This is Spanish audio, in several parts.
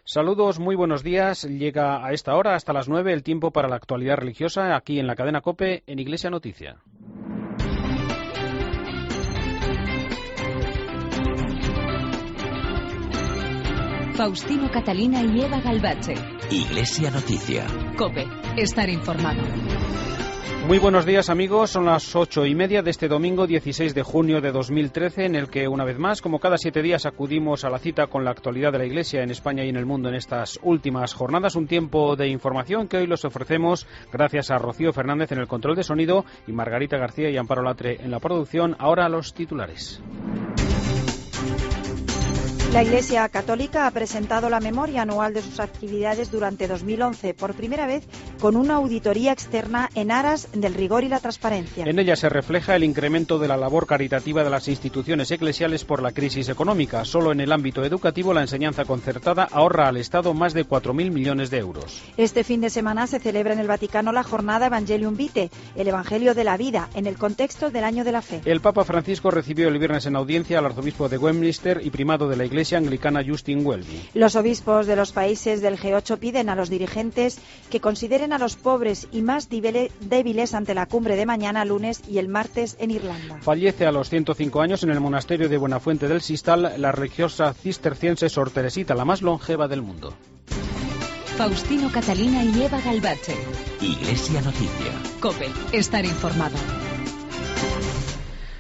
Saludos, muy buenos días. Llega a esta hora, hasta las 9, el tiempo para la actualidad religiosa, aquí en la cadena COPE, en Iglesia Noticia. Faustino Catalina y Eva Galvache. Iglesia Noticia. COPE, estar informado. Muy buenos días, amigos. Son las 8:30 de este domingo 16 de junio de 2013, en el que una vez más, como cada 7 días, acudimos a la cita con la actualidad de la Iglesia en España y en el mundo en estas últimas jornadas. Un tiempo de información que hoy los ofrecemos gracias a Rocío Fernández en el control de sonido y Margarita García y Amparo Latre en la producción. Ahora los titulares. La Iglesia Católica ha presentado la memoria anual de sus actividades durante 2011, por primera vez con una auditoría externa en aras del rigor y la transparencia. En ella se refleja el incremento de la labor caritativa de las instituciones eclesiales por la crisis económica. Solo en el ámbito educativo, la enseñanza concertada ahorra al Estado más de 4.000 millones de euros. Este fin de semana se celebra en el Vaticano la jornada Evangelium Vitae, el Evangelio de la Vida, en el contexto del Año de la Fe. El Papa Francisco recibió el viernes en audiencia al arzobispo de Westminster y primado de la Iglesia anglicana Justin Welby. Los obispos de los países del G8 piden a los dirigentes que consideren a los pobres y más débiles ante la cumbre de mañana lunes y el martes en Irlanda. Fallece a los 105 años en el monasterio de Buenafuente del Sistal la religiosa cisterciense Sor Teresita, la más longeva del mundo. Faustino Catalina y Eva Galvache. Iglesia Noticia. COPE, estar informado.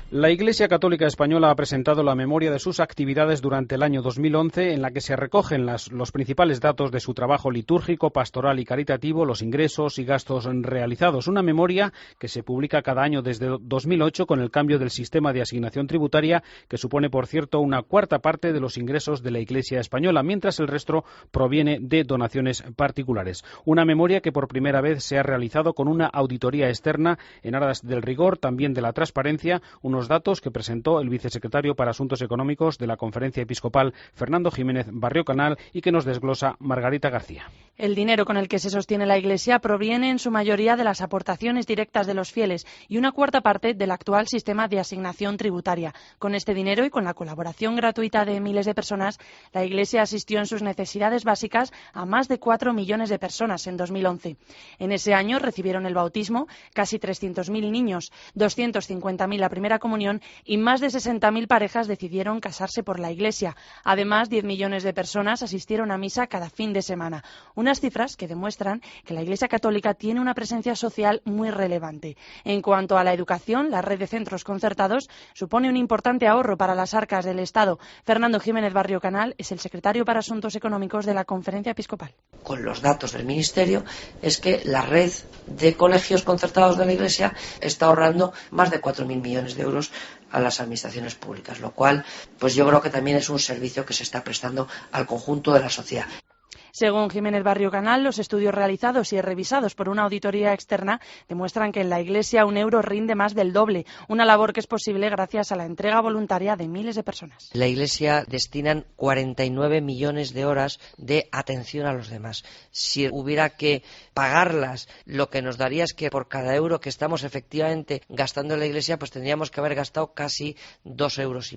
La Iglesia Católica Española ha presentado la memoria de sus actividades durante el año 2011, en la que se recogen los principales datos de su trabajo litúrgico, pastoral y caritativo, los ingresos y gastos realizados. Una memoria que se publica cada año desde 2008 con el cambio del sistema de asignación tributaria, que supone, por cierto, una cuarta parte de los ingresos de la Iglesia Española, mientras el resto proviene de donaciones particulares. Una memoria que por primera vez se ha realizado con una auditoría externa en aras del rigor, también de la transparencia, unos datos que presentó el vicesecretario para Asuntos Económicos de la Conferencia Episcopal, Fernando Jiménez Barrio Canal, y que nos desglosa Margarita García. El dinero con el que se sostiene la Iglesia proviene en su mayoría de las aportaciones directas de los fieles y una cuarta parte del actual sistema de asignación tributaria. Con este dinero y con la colaboración gratuita de miles de personas, la Iglesia asistió en sus necesidades básicas a más de 4 millones de personas en 2011. En ese año recibieron el bautismo casi 300.000 niños, 250.000 la primera comunión y más de 60.000 parejas decidieron casarse por la Iglesia. Además, 10 millones de personas asistieron a misa cada fin de semana. Unas cifras que demuestran que la Iglesia Católica tiene una presencia social muy relevante. En cuanto a la educación, la red de centros concertados supone un importante ahorro para las arcas del Estado. Fernando Jiménez Barrio Canal es el secretario para Asuntos Económicos de la Conferencia Episcopal. Con los datos del Ministerio es que la red de colegios concertados de la Iglesia está ahorrando más de 4.000 millones de euros a las administraciones públicas, lo cual pues yo creo que también es un servicio que se está prestando al conjunto de la sociedad. Según Jiménez Barrio Canal, los estudios realizados y revisados por una auditoría externa demuestran que en la Iglesia un euro rinde más del doble, una labor que es posible gracias a la entrega voluntaria de miles de personas. La Iglesia destinan 49 millones de horas de atención a los demás. Si hubiera que pagarlas, lo que nos daría es que por cada euro que estamos efectivamente gastando en la Iglesia, pues tendríamos que haber gastado casi 2,5 euros.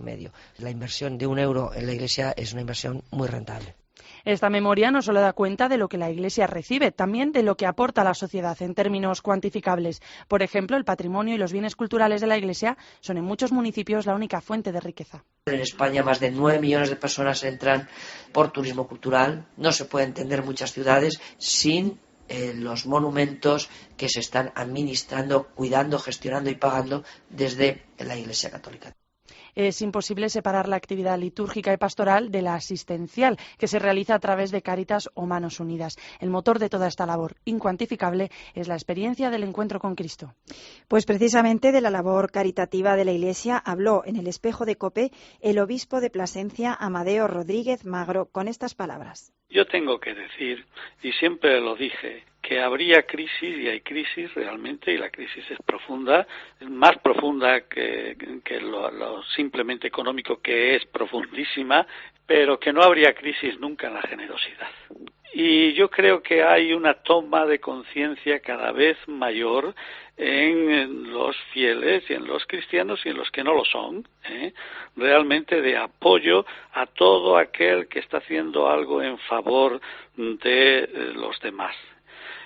La inversión de 1 euro en la Iglesia es una inversión muy rentable. Esta memoria no solo da cuenta de lo que la Iglesia recibe, también de lo que aporta a la sociedad en términos cuantificables. Por ejemplo, el patrimonio y los bienes culturales de la Iglesia son en muchos municipios la única fuente de riqueza. En España más de 9 millones de personas entran por turismo cultural. No se puede entender muchas ciudades sin los monumentos que se están administrando, cuidando, gestionando y pagando desde la Iglesia Católica. Es imposible separar la actividad litúrgica y pastoral de la asistencial, que se realiza a través de Cáritas o Manos Unidas. El motor de toda esta labor incuantificable es la experiencia del encuentro con Cristo. Pues precisamente de la labor caritativa de la Iglesia habló en el espejo de COPE el obispo de Plasencia, Amadeo Rodríguez Magro, con estas palabras. Yo tengo que decir, y siempre lo dije, que habría crisis, y hay crisis realmente, y la crisis es profunda, es más profunda que lo simplemente económico, que es profundísima, pero que no habría crisis nunca en la generosidad. Y yo creo que hay una toma de conciencia cada vez mayor en los fieles y en los cristianos y en los que no lo son, realmente de apoyo a todo aquel que está haciendo algo en favor de los demás.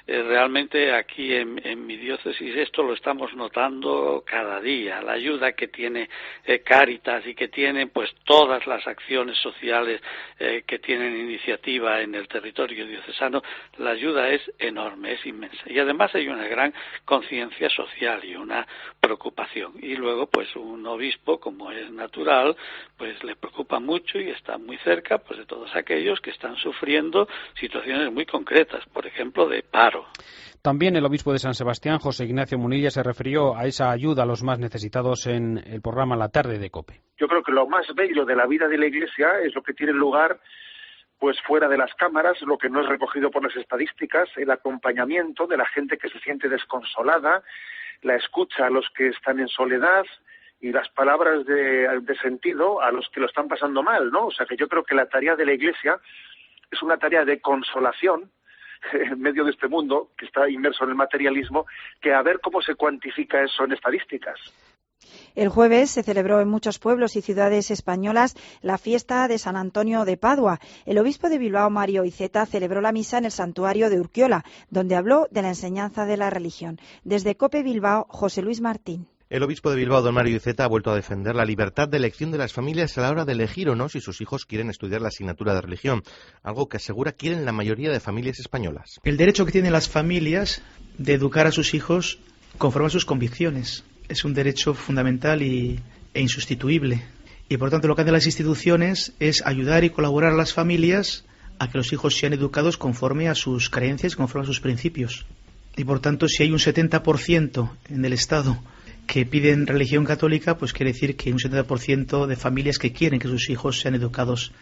Realmente aquí en mi diócesis esto lo estamos notando cada día, la ayuda que tiene Cáritas y que tienen pues todas las acciones sociales que tienen iniciativa en el territorio diocesano, la ayuda es enorme, es inmensa, y además hay una gran conciencia social y una preocupación, y luego pues un obispo, como es natural, pues le preocupa mucho y está muy cerca pues de todos aquellos que están sufriendo situaciones muy concretas, por ejemplo de paro. También el obispo de San Sebastián, José Ignacio Munilla, se refirió a esa ayuda a los más necesitados en el programa La Tarde de COPE. Yo creo que lo más bello de la vida de la Iglesia es lo que tiene lugar pues fuera de las cámaras, lo que no es recogido por las estadísticas, el acompañamiento de la gente que se siente desconsolada, la escucha a los que están en soledad y las palabras de sentido a los que lo están pasando mal, ¿no? O sea que yo creo que la tarea de la Iglesia es una tarea de consolación en medio de este mundo que está inmerso en el materialismo, que a ver cómo se cuantifica eso en estadísticas. El jueves se celebró en muchos pueblos y ciudades españolas la fiesta de San Antonio de Padua. El obispo de Bilbao, Mario Iceta, celebró la misa en el santuario de Urkiola, donde habló de la enseñanza de la religión. Desde COPE Bilbao, José Luis Martín. El obispo de Bilbao, don Mario Iceta, ha vuelto a defender la libertad de elección de las familias a la hora de elegir o no si sus hijos quieren estudiar la asignatura de religión, algo que asegura quieren la mayoría de familias españolas. El derecho que tienen las familias de educar a sus hijos conforme a sus convicciones es un derecho fundamental e insustituible. Y por tanto lo que hacen las instituciones es ayudar y colaborar a las familias a que los hijos sean educados conforme a sus creencias, conforme a sus principios. Y por tanto, si hay un 70% en el Estado que piden religión católica, pues quiere decir que hay un 70% de familias que quieren que sus hijos sean educados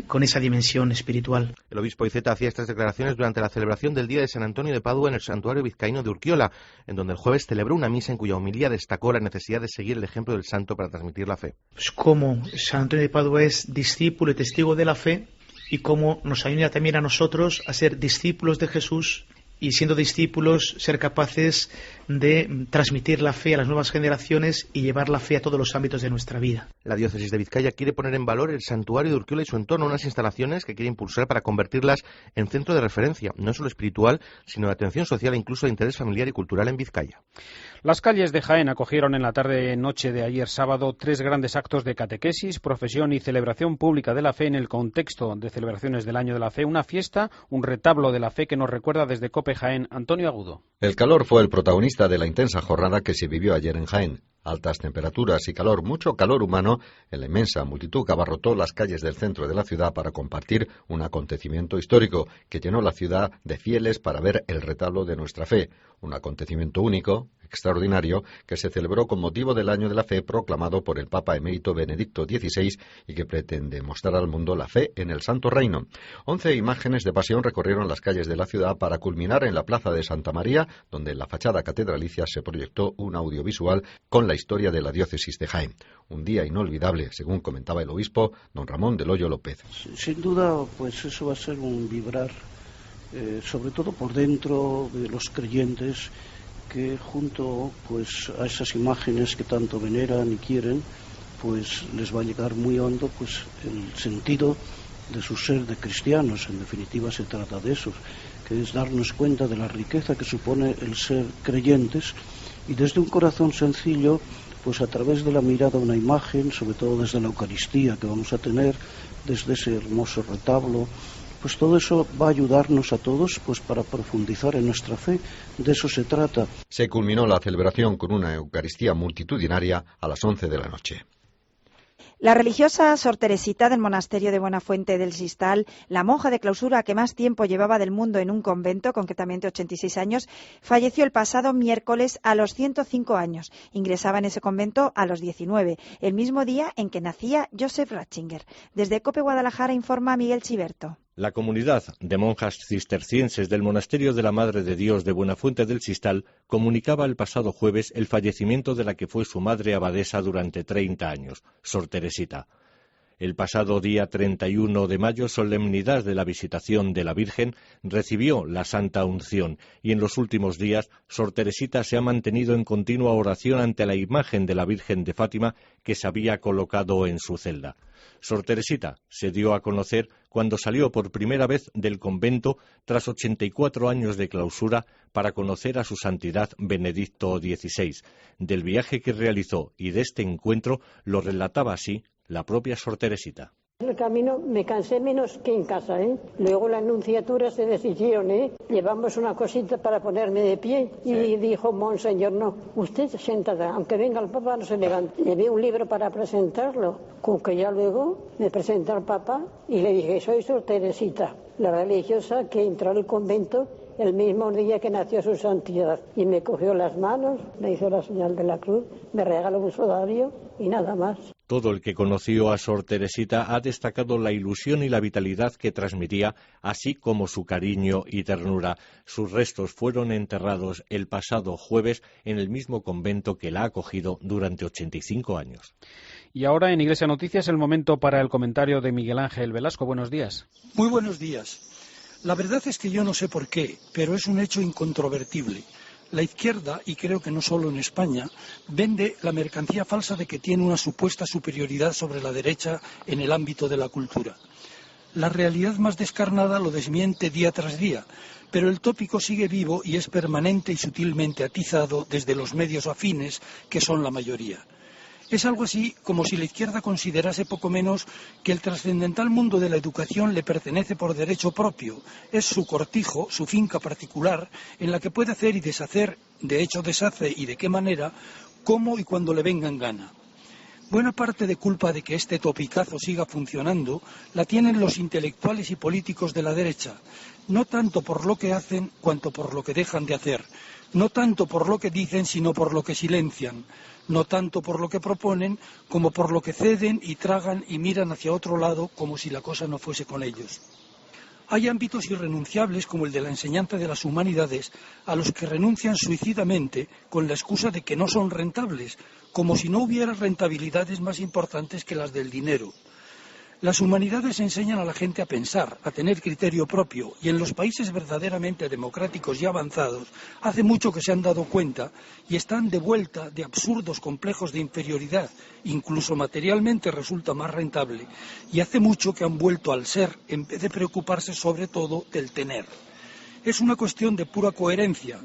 con esa dimensión espiritual. El obispo Iceta hacía estas declaraciones durante la celebración del Día de San Antonio de Padua en el santuario vizcaíno de Urkiola, en donde el jueves celebró una misa en cuya homilía destacó la necesidad de seguir el ejemplo del santo para transmitir la fe. Pues cómo San Antonio de Padua es discípulo y testigo de la fe, y cómo nos ayuda también a nosotros a ser discípulos de Jesús, y siendo discípulos ser capaces de transmitir la fe a las nuevas generaciones y llevar la fe a todos los ámbitos de nuestra vida. La diócesis de Vizcaya quiere poner en valor el santuario de Urkiola y su entorno, unas instalaciones que quiere impulsar para convertirlas en centro de referencia, no solo espiritual, sino de atención social e incluso de interés familiar y cultural en Vizcaya. Las calles de Jaén acogieron en la tarde-noche de ayer sábado 3 grandes actos de catequesis, profesión y celebración pública de la fe en el contexto de celebraciones del Año de la Fe, una fiesta, un retablo de la fe que nos recuerda desde COPE Jaén Antonio Agudo. El calor fue el protagonista de la intensa jornada que se vivió ayer en Jaén. Altas temperaturas y calor, mucho calor humano, en la inmensa multitud que abarrotó las calles del centro de la ciudad para compartir un acontecimiento histórico que llenó la ciudad de fieles para ver el retablo de nuestra fe. Un acontecimiento único, extraordinario, que se celebró con motivo del Año de la Fe proclamado por el Papa emérito Benedicto XVI y que pretende mostrar al mundo la fe en el Santo Reino. 11 imágenes de pasión recorrieron las calles de la ciudad para culminar en la Plaza de Santa María, donde en la fachada catedralicia se proyectó un audiovisual con la historia de la diócesis de Jaén. Un día inolvidable, según comentaba el obispo don Ramón del Hoyo López. Sin duda, pues eso va a ser un vibrar, sobre todo por dentro de los creyentes, que junto pues a esas imágenes que tanto veneran y quieren, pues les va a llegar muy hondo pues el sentido de su ser de cristianos. En definitiva se trata de eso, que es darnos cuenta de la riqueza que supone el ser creyentes, y desde un corazón sencillo, pues a través de la mirada a una imagen, sobre todo desde la Eucaristía que vamos a tener, desde ese hermoso retablo, pues todo eso va a ayudarnos a todos pues para profundizar en nuestra fe. De eso se trata. Se culminó la celebración con una Eucaristía multitudinaria a las 11 de la noche. La religiosa Sor Teresita del monasterio de Buenafuente del Sistal, la monja de clausura que más tiempo llevaba del mundo en un convento, concretamente 86 años, falleció el pasado miércoles a los 105 años. Ingresaba en ese convento a los 19, el mismo día en que nacía Joseph Ratzinger. Desde COPE Guadalajara informa Miguel Chiberto. La comunidad de monjas cistercienses del Monasterio de la Madre de Dios de Buenafuente del Sistal comunicaba el pasado jueves el fallecimiento de la que fue su madre abadesa durante 30 años, Sor Teresita. El pasado día 31 de mayo, solemnidad de la Visitación de la Virgen, recibió la Santa Unción y en los últimos días Sor Teresita se ha mantenido en continua oración ante la imagen de la Virgen de Fátima que se había colocado en su celda. Sor Teresita se dio a conocer cuando salió por primera vez del convento tras 84 años de clausura para conocer a su santidad Benedicto XVI. Del viaje que realizó y de este encuentro lo relataba así la propia Sor Teresita. El camino me cansé menos que en casa, ¿eh? Luego la nunciatura se deshicieron, ¿eh? Llevamos una cosita para ponerme de pie y dijo, Monseñor, no, usted sentada, aunque venga el Papa no se levante. Llevé un libro para presentarlo, con que ya luego me presenté al Papa y le dije, soy Sor Teresita, la religiosa que entró al convento el mismo día que nació su santidad, y me cogió las manos, me hizo la señal de la cruz, me regaló un sudario y nada más. Todo el que conoció a Sor Teresita ha destacado la ilusión y la vitalidad que transmitía, así como su cariño y ternura. Sus restos fueron enterrados el pasado jueves en el mismo convento que la ha acogido durante 85 años. Y ahora en Iglesia Noticias el momento para el comentario de Miguel Ángel Velasco. Buenos días. Muy buenos días. La verdad es que yo no sé por qué, pero es un hecho incontrovertible. La izquierda, y creo que no solo en España, vende la mercancía falsa de que tiene una supuesta superioridad sobre la derecha en el ámbito de la cultura. La realidad más descarnada lo desmiente día tras día, pero el tópico sigue vivo y es permanente y sutilmente atizado desde los medios afines, que son la mayoría. Es algo así como si la izquierda considerase poco menos que el trascendental mundo de la educación le pertenece por derecho propio, es su cortijo, su finca particular, en la que puede hacer y deshacer, de hecho deshace y de qué manera, cómo y cuando le venga en gana. Buena parte de culpa de que este topicazo siga funcionando la tienen los intelectuales y políticos de la derecha, no tanto por lo que hacen cuanto por lo que dejan de hacer, no tanto por lo que dicen sino por lo que silencian, no tanto por lo que proponen como por lo que ceden y tragan y miran hacia otro lado como si la cosa no fuese con ellos. Hay ámbitos irrenunciables como el de la enseñanza de las humanidades a los que renuncian suicidamente con la excusa de que no son rentables, como si no hubiera rentabilidades más importantes que las del dinero. Las humanidades enseñan a la gente a pensar, a tener criterio propio, y en los países verdaderamente democráticos y avanzados hace mucho que se han dado cuenta y están de vuelta de absurdos complejos de inferioridad, incluso materialmente resulta más rentable, y hace mucho que han vuelto al ser en vez de preocuparse sobre todo del tener. Es una cuestión de pura coherencia,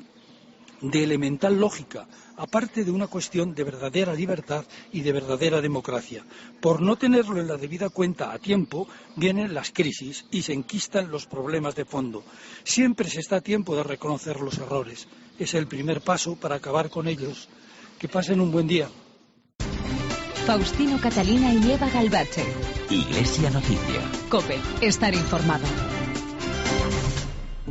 de elemental lógica, aparte de una cuestión de verdadera libertad y de verdadera democracia. Por no tenerlo en la debida cuenta a tiempo, vienen las crisis y se enquistan los problemas de fondo. Siempre se está a tiempo de reconocer los errores. Es el primer paso para acabar con ellos. Que pasen un buen día. Faustino Catalina y Eva Galbache. Iglesia Noticia. COPE. Estar informado.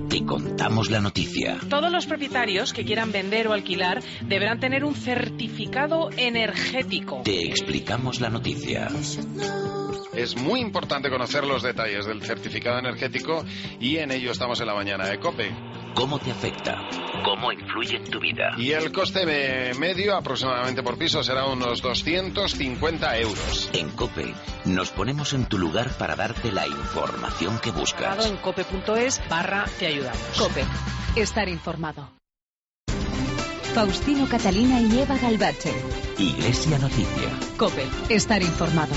Te contamos la noticia. Todos los propietarios que quieran vender o alquilar deberán tener un certificado energético. Te explicamos la noticia. Es muy importante conocer los detalles del certificado energético y en ello estamos en la mañana de COPE. ¿Cómo te afecta? ¿Cómo influye en tu vida? Y el coste medio aproximadamente por piso será unos 250 euros. En COPE nos ponemos en tu lugar para darte la información que buscas. En cope.es/te ayudamos. COPE. Estar informado. Faustino Catalina y Eva Galbache. Iglesia Noticia. COPE. Estar informado.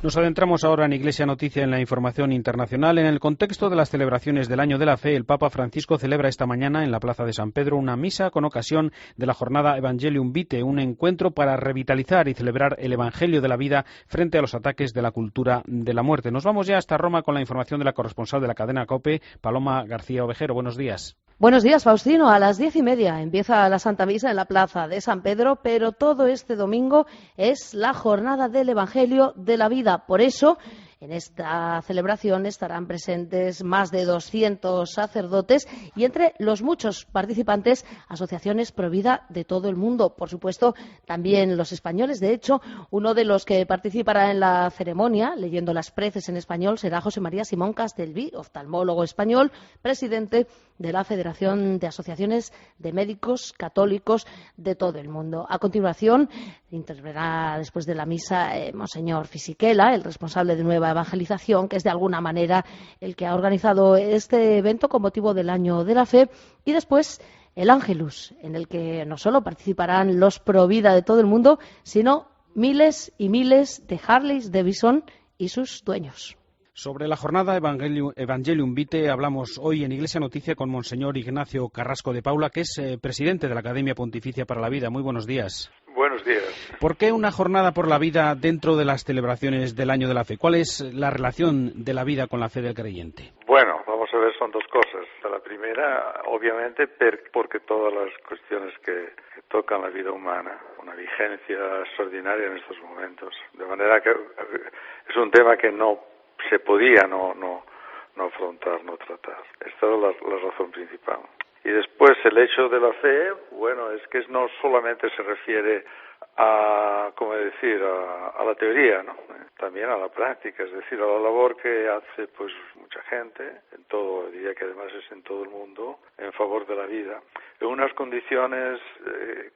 Nos adentramos ahora en Iglesia Noticia en la información internacional. En el contexto de las celebraciones del Año de la Fe, el Papa Francisco celebra esta mañana en la Plaza de San Pedro una misa con ocasión de la jornada Evangelium Vitae, un encuentro para revitalizar y celebrar el Evangelio de la vida frente a los ataques de la cultura de la muerte. Nos vamos ya hasta Roma con la información de la corresponsal de la cadena COPE, Paloma García Ovejero. Buenos días. Buenos días, Faustino. A las 10:30 empieza la Santa Misa en la Plaza de San Pedro, pero todo este domingo es la jornada del Evangelio de la vida. Por eso, En esta celebración estarán presentes más de 200 sacerdotes y entre los muchos participantes, asociaciones provida de todo el mundo. Por supuesto, también los españoles. De hecho, uno de los que participará en la ceremonia, leyendo las preces en español, será José María Simón Castelví, oftalmólogo español, presidente de la Federación de Asociaciones de Médicos Católicos de todo el mundo. A continuación, intervendrá después de la misa Monseñor Fisichella, el responsable de Nueva Evangelización, que es de alguna manera el que ha organizado este evento con motivo del Año de la Fe, y después el Ángelus, en el que no solo participarán los pro vida de todo el mundo, sino miles y miles de Harleys Davidson y sus dueños. Sobre la jornada Evangelium Vitae hablamos hoy en Iglesia Noticia con Monseñor Ignacio Carrasco de Paula, que es presidente de la Academia Pontificia para la Vida. Muy buenos días. Buenos días. ¿Por qué una jornada por la vida dentro de las celebraciones del Año de la Fe? ¿Cuál es la relación de la vida con la fe del creyente? Bueno, vamos a ver, son dos cosas. La primera, obviamente, porque todas las cuestiones que tocan la vida humana, una vigencia extraordinaria en estos momentos. De manera que es un tema que no se podía no afrontar, no tratar. Esta es la razón principal. Y después el hecho de la fe, bueno, es que no solamente se refiere a, ¿cómo decir?, a la teoría, ¿no? También a la práctica, es decir, a la labor que hace pues mucha gente, en todo, diría que además es en todo el mundo, en favor de la vida, en unas condiciones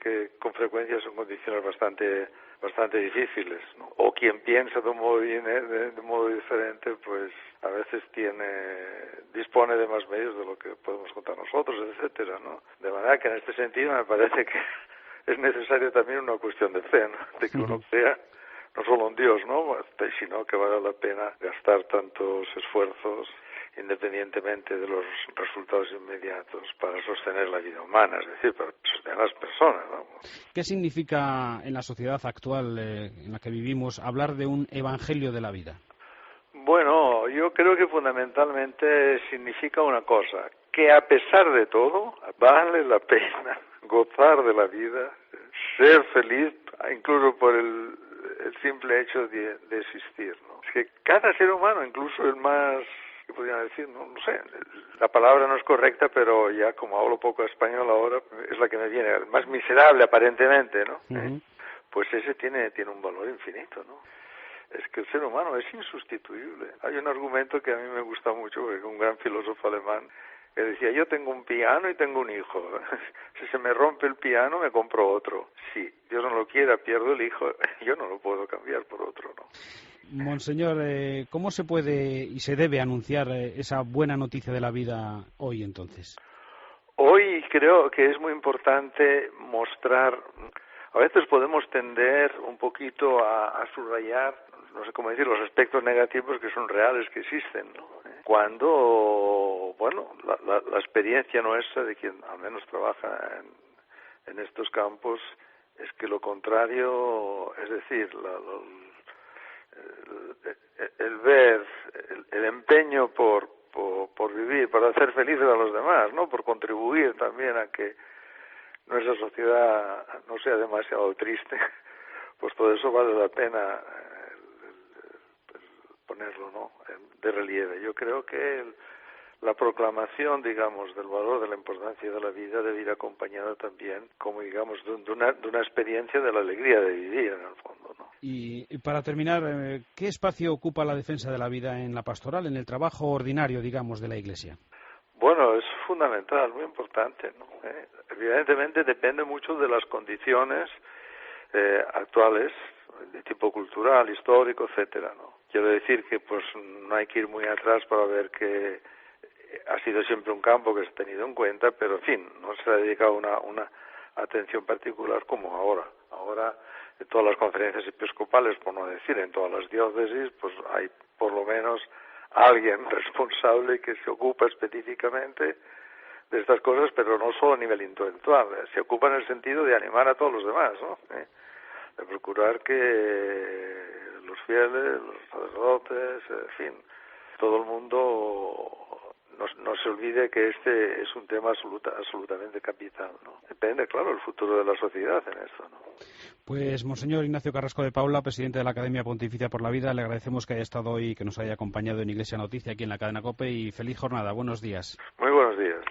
que con frecuencia son condiciones bastante difíciles, ¿no? O quien piensa de un modo diferente, pues a veces dispone de más medios de lo que podemos contar nosotros, etcétera, ¿no? De manera que en este sentido me parece que es necesaria también una cuestión de fe, ¿no? De que uno crea no solo en Dios, ¿no?, sino que vale la pena gastar tantos esfuerzos independientemente de los resultados inmediatos para sostener la vida humana, es decir, para sostener a las personas, vamos. ¿Qué significa en la sociedad actual en la que vivimos hablar de un evangelio de la vida? Bueno, yo creo que fundamentalmente significa una cosa, que a pesar de todo vale la pena gozar de la vida, ser feliz, incluso por el simple hecho de existir, ¿no? Es que cada ser humano, incluso el más, ¿qué podrían decir? No sé, la palabra no es correcta, pero ya como hablo poco español ahora, es la que me viene, el más miserable aparentemente, ¿no? Pues ese tiene un valor infinito, ¿no? Es que el ser humano es insustituible. Hay un argumento que a mí me gusta mucho, porque un gran filósofo alemán que decía, yo tengo un piano y tengo un hijo. Si se me rompe el piano, me compro otro. Si Dios no lo quiera, pierdo el hijo, yo no lo puedo cambiar por otro, ¿no? Monseñor, ¿cómo se puede y se debe anunciar esa buena noticia de la vida hoy, entonces? Hoy creo que es muy importante mostrar. A veces podemos tender un poquito a subrayar, no sé cómo decir, los aspectos negativos que son reales, que existen, ¿no? Cuando, bueno, la experiencia nuestra de quien al menos trabaja en estos campos es que lo contrario, es decir, el ver, el empeño por vivir, para hacer felices a los demás, ¿no? Por contribuir también a que nuestra sociedad no sea demasiado triste, pues todo eso vale la pena ponerlo, ¿no?, de relieve. Yo creo que la proclamación, digamos, del valor de la importancia de la vida debe ir acompañada también, como digamos, de una experiencia de la alegría de vivir, en el fondo, ¿no? Y para terminar, ¿qué espacio ocupa la defensa de la vida en la pastoral, en el trabajo ordinario, digamos, de la Iglesia? Bueno, es fundamental, muy importante, ¿no? Evidentemente depende mucho de las condiciones actuales, de tipo cultural, histórico, etcétera, ¿no? Quiero decir que pues no hay que ir muy atrás para ver que ha sido siempre un campo que se ha tenido en cuenta, pero en fin, no se ha dedicado una atención particular como ahora. Ahora, en todas las conferencias episcopales, por no decir en todas las diócesis, pues hay por lo menos alguien responsable que se ocupa específicamente de estas cosas, pero no solo a nivel intelectual, se ocupa en el sentido de animar a todos los demás, ¿no? De procurar que los fieles, los sacerdotes, en fin, todo el mundo nos se olvide que este es un tema absolutamente capital, ¿no? Depende, claro, el futuro de la sociedad en esto, ¿no? Pues, Monseñor Ignacio Carrasco de Paula, presidente de la Academia Pontificia por la Vida, le agradecemos que haya estado hoy y que nos haya acompañado en Iglesia Noticia aquí en la cadena COPE y feliz jornada. Buenos días. Muy buenos días.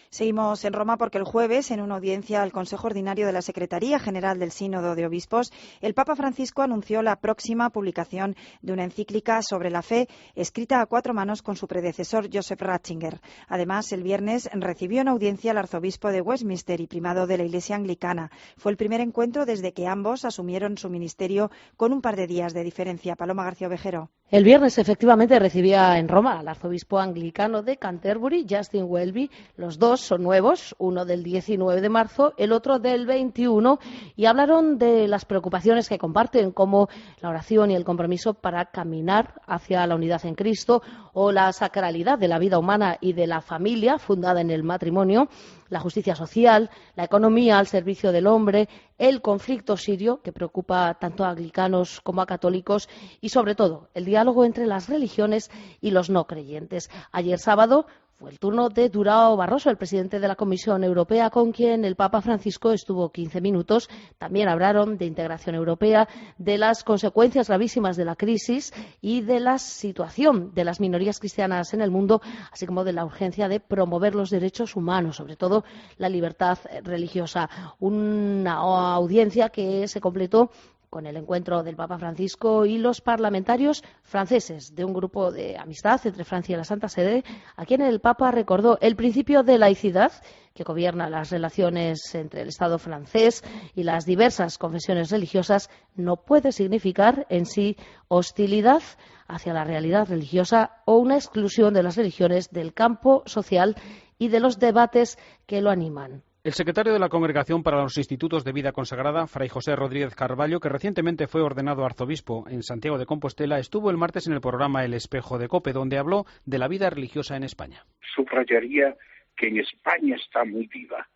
Seguimos en Roma porque el jueves, en una audiencia al Consejo Ordinario de la Secretaría General del Sínodo de Obispos, el Papa Francisco anunció la próxima publicación de una encíclica sobre la fe escrita a 4 manos con su predecesor Joseph Ratzinger. Además, el viernes recibió en audiencia al arzobispo de Westminster y primado de la Iglesia Anglicana. Fue el primer encuentro desde que ambos asumieron su ministerio con un par de días de diferencia. Paloma García Ovejero. El viernes, efectivamente, recibía en Roma al arzobispo anglicano de Canterbury, Justin Welby. Los dos son nuevos, uno del 19 de marzo, el otro del 21, y hablaron de las preocupaciones que comparten, como la oración y el compromiso para caminar hacia la unidad en Cristo, o la sacralidad de la vida humana y de la familia fundada en el matrimonio, la justicia social, la economía al servicio del hombre, el conflicto sirio, que preocupa tanto a anglicanos como a católicos, y sobre todo el diálogo entre las religiones y los no creyentes. Ayer sábado fue el turno de Durão Barroso, el presidente de la Comisión Europea, con quien el Papa Francisco estuvo 15 minutos. También hablaron de integración europea, de las consecuencias gravísimas de la crisis y de la situación de las minorías cristianas en el mundo, así como de la urgencia de promover los derechos humanos, sobre todo la libertad religiosa. Una audiencia que se completó con el encuentro del Papa Francisco y los parlamentarios franceses de un grupo de amistad entre Francia y la Santa Sede, a quien el Papa recordó el principio de laicidad que gobierna las relaciones entre el Estado francés y las diversas confesiones religiosas. No puede significar en sí hostilidad hacia la realidad religiosa o una exclusión de las religiones del campo social y de los debates que lo animan. El secretario de la Congregación para los Institutos de Vida Consagrada, Fray José Rodríguez Carballo, que recientemente fue ordenado arzobispo en Santiago de Compostela, estuvo el martes en el programa El Espejo de COPE, donde habló de la vida religiosa en España. Subrayaría que en España está muy viva,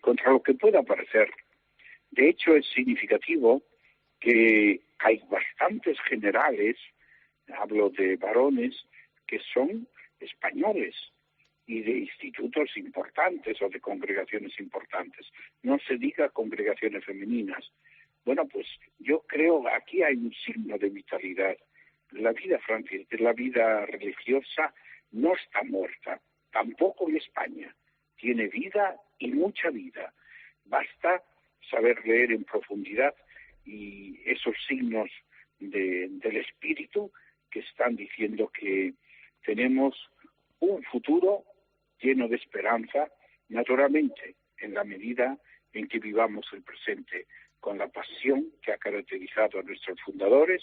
contra lo que pueda parecer. De hecho, es significativo que hay bastantes generales, hablo de varones, que son españoles y de institutos importantes o de congregaciones importantes. No se diga congregaciones femeninas. Bueno, pues yo creo que aquí hay un signo de vitalidad. La vida religiosa no está muerta, tampoco en España. Tiene vida y mucha vida. Basta saber leer en profundidad y esos signos del espíritu que están diciendo que tenemos un futuro lleno de esperanza, naturalmente, en la medida en que vivamos el presente con la pasión que ha caracterizado a nuestros fundadores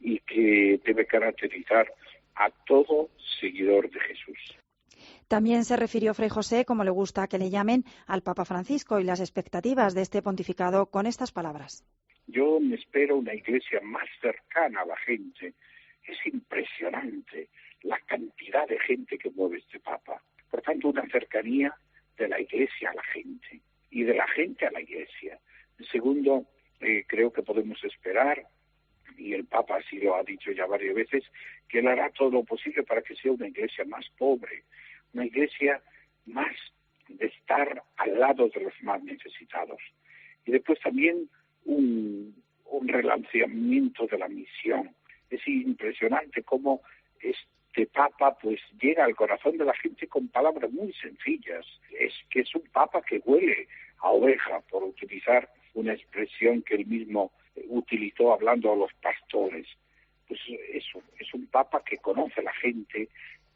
y que debe caracterizar a todo seguidor de Jesús. También se refirió Fray José, como le gusta que le llamen, al Papa Francisco y las expectativas de este pontificado con estas palabras. Yo me espero una iglesia más cercana a la gente. Es impresionante la cantidad de gente que mueve este Papa. Por tanto, una cercanía de la Iglesia a la gente y de la gente a la Iglesia. Segundo, creo que podemos esperar, y el Papa así lo ha dicho ya varias veces, que él hará todo lo posible para que sea una Iglesia más pobre, una Iglesia más de estar al lado de los más necesitados. Y después también un relanzamiento de la misión. Es impresionante cómo este Papa pues llega al corazón de la gente con palabras muy sencillas. Es que es un Papa que huele a oveja, por utilizar una expresión que él mismo utilizó hablando a los pastores. Pues eso, es un Papa que conoce a la gente,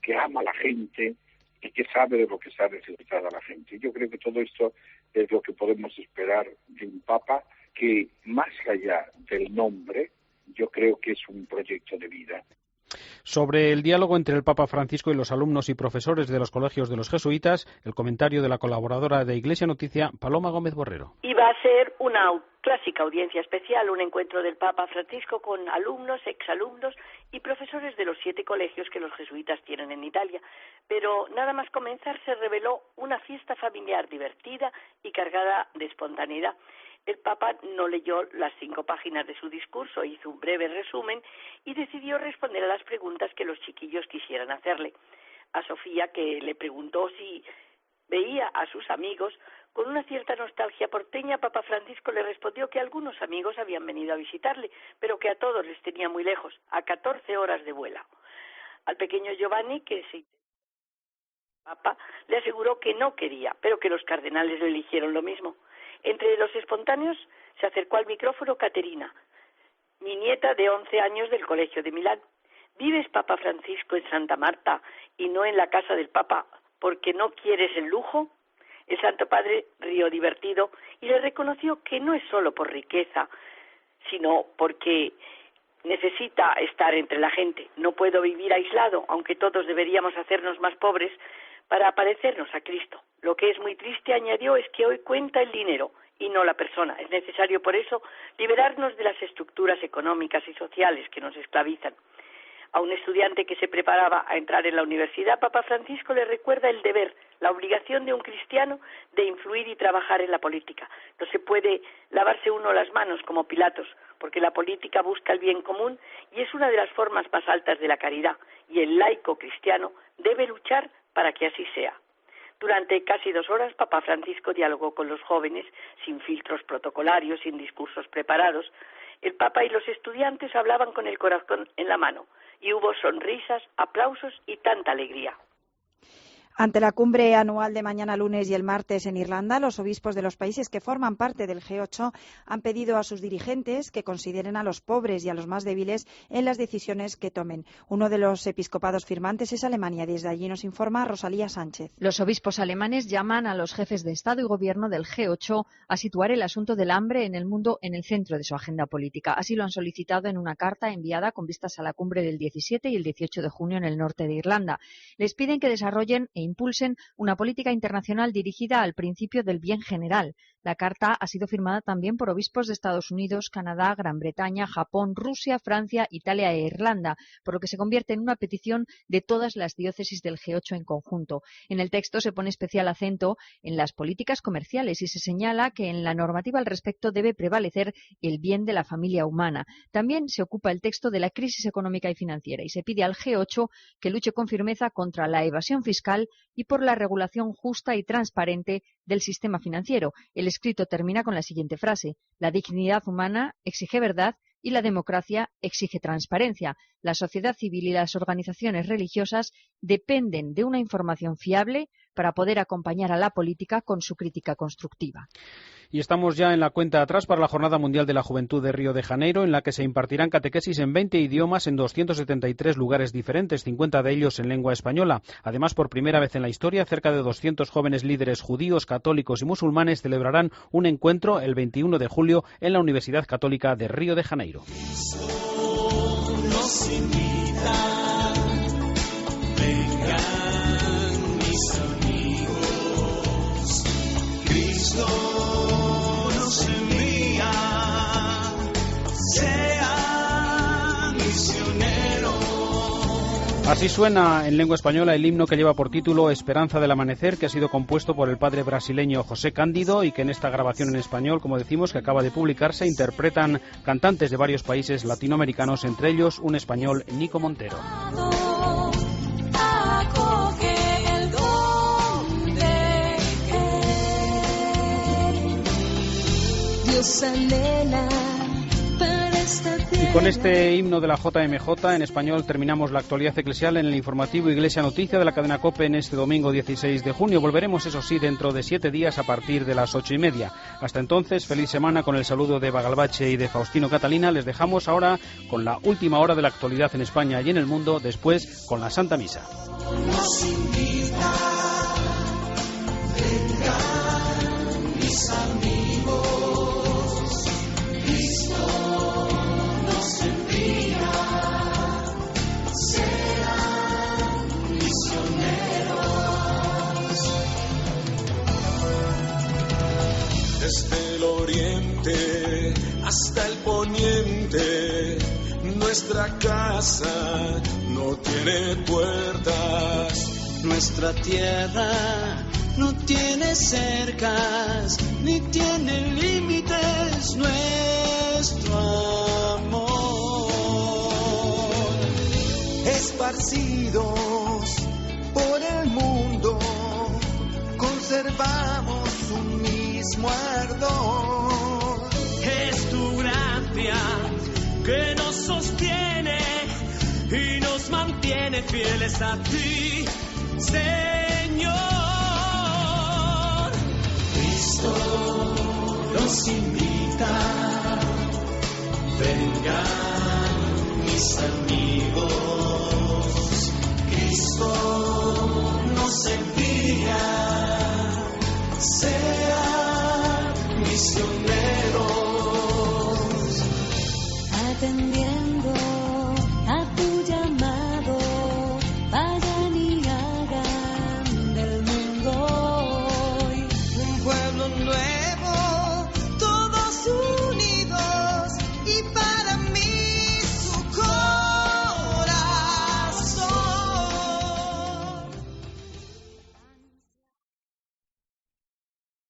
que ama a la gente y que sabe de lo que está necesitada la gente. Yo creo que todo esto es lo que podemos esperar de un Papa que, más allá del nombre, yo creo que es un proyecto de vida. Sobre el diálogo entre el Papa Francisco y los alumnos y profesores de los colegios de los jesuitas, el comentario de la colaboradora de Iglesia Noticia, Paloma Gómez Borrero. Iba a ser una clásica audiencia especial, un encuentro del Papa Francisco con alumnos, exalumnos y profesores de los 7 colegios que los jesuitas tienen en Italia. Pero nada más comenzar se reveló una fiesta familiar divertida y cargada de espontaneidad. El Papa no leyó las 5 páginas de su discurso, hizo un breve resumen y decidió responder a las preguntas que los chiquillos quisieran hacerle. a Sofía, que le preguntó si veía a sus amigos. Con una cierta nostalgia porteña, Papa Francisco le respondió que algunos amigos habían venido a visitarle, pero que a todos les tenía muy lejos, a 14 horas de vuelo. Al pequeño Giovanni, que se Papa, le aseguró que no quería, pero que los cardenales le eligieron lo mismo. Entre los espontáneos se acercó al micrófono Caterina, mi nieta de 11 años del Colegio de Milán. ¿Vives, Papa Francisco, en Santa Marta y no en la casa del Papa porque no quieres el lujo? El Santo Padre rió divertido y le reconoció que no es solo por riqueza, sino porque necesita estar entre la gente. No puedo vivir aislado, aunque todos deberíamos hacernos más pobres para parecernos a Cristo. Lo que es muy triste, añadió, es que hoy cuenta el dinero y no la persona. Es necesario, por eso, liberarnos de las estructuras económicas y sociales que nos esclavizan. A un estudiante que se preparaba a entrar en la universidad, Papa Francisco le recuerda el deber, la obligación de un cristiano de influir y trabajar en la política. No se puede lavarse uno las manos como Pilatos, porque la política busca el bien común y es una de las formas más altas de la caridad, y el laico cristiano debe luchar para que así sea. Durante casi 2 horas, Papa Francisco dialogó con los jóvenes, sin filtros protocolarios, sin discursos preparados. El Papa y los estudiantes hablaban con el corazón en la mano, y hubo sonrisas, aplausos y tanta alegría. Ante la cumbre anual de mañana lunes y el martes en Irlanda, los obispos de los países que forman parte del G8 han pedido a sus dirigentes que consideren a los pobres y a los más débiles en las decisiones que tomen. Uno de los episcopados firmantes es Alemania. Desde allí nos informa Rosalía Sánchez. Los obispos alemanes llaman a los jefes de Estado y Gobierno del G8 a situar el asunto del hambre en el mundo en el centro de su agenda política. Así lo han solicitado en una carta enviada con vistas a la cumbre del 17 y el 18 de junio en el norte de Irlanda. Les piden que desarrollen e impulsen una política internacional dirigida al principio del bien general. La carta ha sido firmada también por obispos de Estados Unidos, Canadá, Gran Bretaña, Japón, Rusia, Francia, Italia e Irlanda, por lo que se convierte en una petición de todas las diócesis del G8 en conjunto. En el texto se pone especial acento en las políticas comerciales y se señala que en la normativa al respecto debe prevalecer el bien de la familia humana. También se ocupa el texto de la crisis económica y financiera y se pide al G8 que luche con firmeza contra la evasión fiscal y por la regulación justa y transparente del sistema financiero. El escrito termina con la siguiente frase: la dignidad humana exige verdad y la democracia exige transparencia. La sociedad civil y las organizaciones religiosas dependen de una información fiable para poder acompañar a la política con su crítica constructiva. Y estamos ya en la cuenta atrás para la Jornada Mundial de la Juventud de Río de Janeiro, en la que se impartirán catequesis en 20 idiomas en 273 lugares diferentes, 50 de ellos en lengua española. Además, por primera vez en la historia, cerca de 200 jóvenes líderes judíos, católicos y musulmanes celebrarán un encuentro el 21 de julio en la Universidad Católica de Río de Janeiro. Así suena en lengua española el himno que lleva por título Esperanza del Amanecer, que ha sido compuesto por el padre brasileño José Cándido y que en esta grabación en español, como decimos, que acaba de publicarse, interpretan cantantes de varios países latinoamericanos, entre ellos un español, Nico Montero. Dios anhela. Y con este himno de la JMJ en español terminamos la actualidad eclesial en el informativo Iglesia Noticia de la cadena COPE en este domingo 16 de junio. Volveremos, eso sí, dentro de 7 días a partir de las 8:30. Hasta entonces, feliz semana con el saludo de Eva Galvache y de Faustino Catalina. Les dejamos ahora con la última hora de la actualidad en España y en el mundo, después con la Santa Misa. Nos invita, vengan mis amigos, Cristo nos envía, serán misioneros. Desde el oriente hasta el poniente, nuestra casa no tiene puertas, nuestra tierra no tiene cercas, ni tiene límites nuestro amor. Esparcidos por llevamos un mismo ardor. Es tu gracia que nos sostiene y nos mantiene fieles a ti, Señor. Cristo nos invita, vengan mis hermanos.